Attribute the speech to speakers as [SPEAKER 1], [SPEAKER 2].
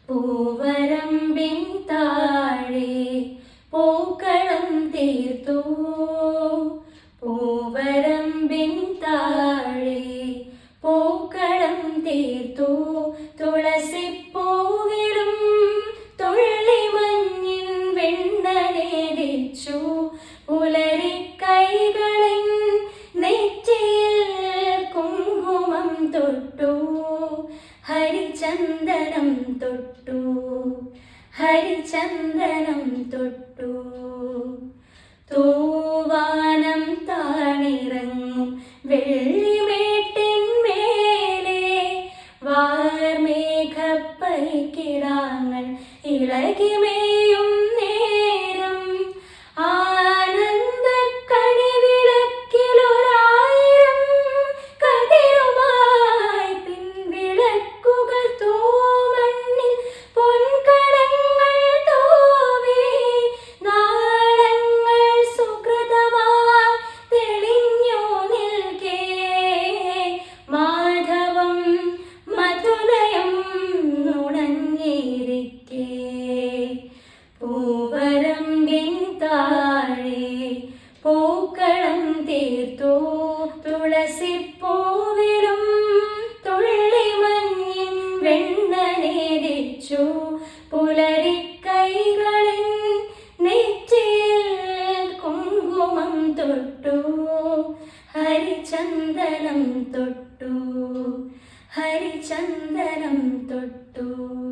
[SPEAKER 1] പൂവരമ്പിൻ താഴെ പൂക്കളം തീർത്തു. പൂവരമ്പിൻ താഴെ പൂക്കളം തീർത്തു. തുളസിപ്പൂവിലും തുള്ളിമഞ്ഞിൻ വെണ്ണ നേദിച്ചു. പുലരിക്കൈകളിൻ നെറ്റിയിൽ കുങ്കുമം തൊട്ടു. ഹരിചന്ദനം തൊട്ടു. ഹരിചന്ദനം തൊട്ടു. തൂവാനം താണിറങ്ങും വെള്ളിമേട്ടിന്മേലെ വാർമേഘപ്പൈക്കിടാങ്ങൾ ഇളകിമേയും നേരം ആനന്ദക്കണിവിളക്കിലൊരായിരം കതിരുമായി പിൻവിളക്കുകൾ തൂമണ്ണിൽ പൊൻകടങ്ങൾ തൂവി. നാളങ്ങൾ സുകൃതമായി തെളിഞ്ഞു നിൽക്കേ മാധവം മധുലയം നുണഞ്ഞിരിക്കേ. പൂവരമ്പിൻ താഴെ പൂക്കളം തീർത്തു. തുളസിപ്പൂവിലും തുള്ളിമഞ്ഞിൻ വെണ്ണ നേദിച്ചു. പുലരിക്കൈകളിൻ നെറ്റിയിൽ കുങ്കുമം തൊട്ടു. ഹരിചന്ദനം തൊട്ടു. ഹരിചന്ദനം തൊട്ടു.